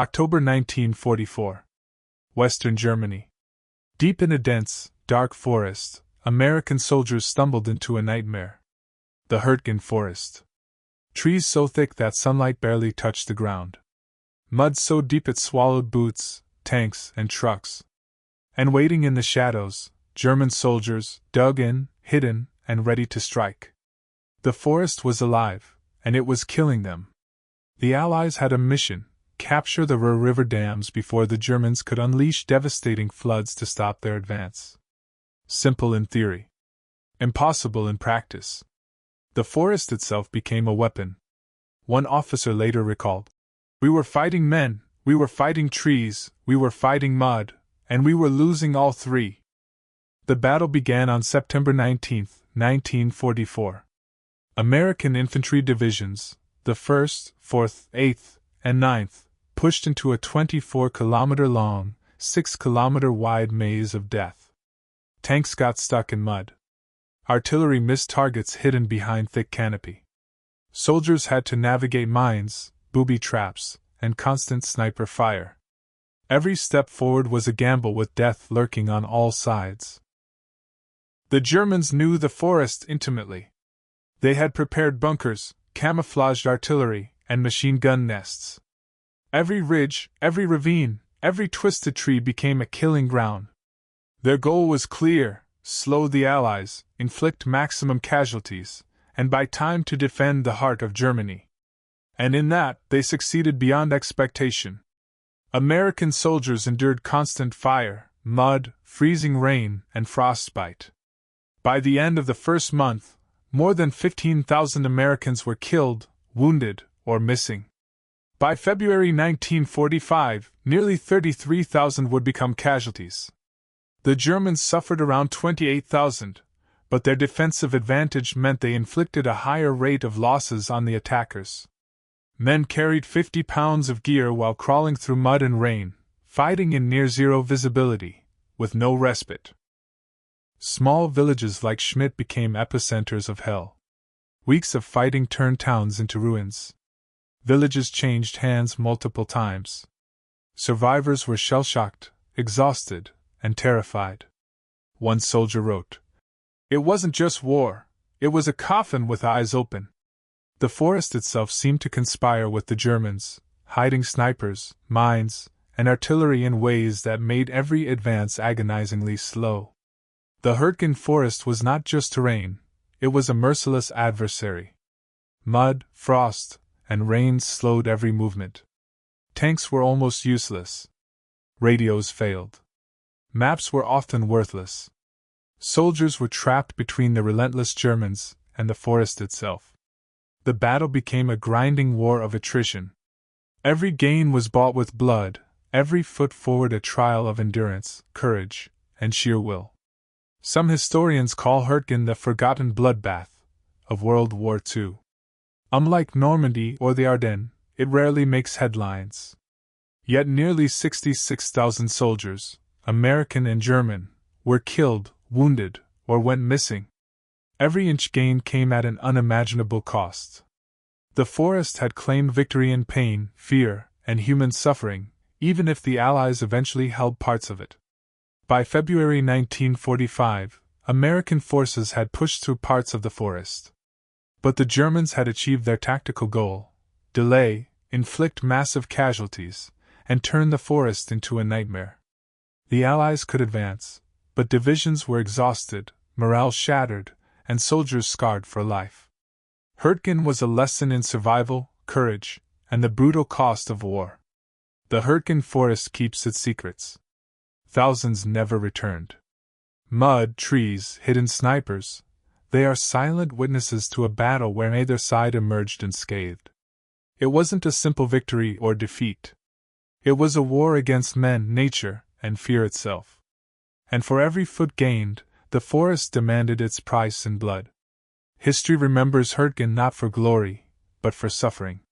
October 1944. Western Germany. Deep in a dense, dark forest, American soldiers stumbled into a nightmare. The Hürtgen Forest. Trees so thick that sunlight barely touched the ground. Mud so deep it swallowed boots, tanks, and trucks. And waiting in the shadows, German soldiers, dug in, hidden, and ready to strike. The forest was alive, and it was killing them. The Allies had a mission: capture the Ruhr River dams before the Germans could unleash devastating floods to stop their advance. Simple in theory, impossible in practice. The forest itself became a weapon. One officer later recalled, "We were fighting men, we were fighting trees, we were fighting mud, and we were losing all three." The battle began on September 19, 1944. American infantry divisions, the 1st, 4th, 8th, and 9th, pushed into a 24-kilometer-long, 6-kilometer-wide maze of death. Tanks got stuck in mud. Artillery missed targets hidden behind thick canopy. Soldiers had to navigate mines, booby traps, and constant sniper fire. Every step forward was a gamble with death lurking on all sides. The Germans knew the forest intimately. They had prepared bunkers, camouflaged artillery, and machine gun nests. Every ridge, every ravine, every twisted tree became a killing ground. Their goal was clear: slow the Allies, inflict maximum casualties, and buy time to defend the heart of Germany. And in that, they succeeded beyond expectation. American soldiers endured constant fire, mud, freezing rain, and frostbite. By the end of the first month, more than 15,000 Americans were killed, wounded, or missing. By February 1945, nearly 33,000 would become casualties. The Germans suffered around 28,000, but their defensive advantage meant they inflicted a higher rate of losses on the attackers. Men carried 50 pounds of gear while crawling through mud and rain, fighting in near-zero visibility, with no respite. Small villages like Schmidt became epicenters of hell. Weeks of fighting turned towns into ruins. Villages changed hands multiple times. Survivors were shell-shocked, exhausted, and terrified. One soldier wrote, "It wasn't just war, it was a coffin with eyes open." The forest itself seemed to conspire with the Germans, hiding snipers, mines, and artillery in ways that made every advance agonizingly slow. The Hürtgen Forest was not just terrain, it was a merciless adversary. Mud, frost, and rain slowed every movement. Tanks were almost useless. Radios failed. Maps were often worthless. Soldiers were trapped between the relentless Germans and the forest itself. The battle became a grinding war of attrition. Every gain was bought with blood, every foot forward a trial of endurance, courage, and sheer will. Some historians call Hürtgen the forgotten bloodbath of World War II. Unlike Normandy or the Ardennes, it rarely makes headlines. Yet nearly 66,000 soldiers, American and German, were killed, wounded, or went missing. Every inch gained came at an unimaginable cost. The forest had claimed victory in pain, fear, and human suffering, even if the Allies eventually held parts of it. By February 1945, American forces had pushed through parts of the forest. But the Germans had achieved their tactical goal: delay, inflict massive casualties, and turn the forest into a nightmare. The Allies could advance, but divisions were exhausted, morale shattered, and soldiers scarred for life. Hürtgen was a lesson in survival, courage, and the brutal cost of war. The Hürtgen Forest keeps its secrets. Thousands never returned. Mud, trees, hidden snipers, they are silent witnesses to a battle where neither side emerged unscathed. It wasn't a simple victory or defeat. It was a war against men, nature, and fear itself. And for every foot gained, the forest demanded its price in blood. History remembers Hürtgen not for glory, but for suffering.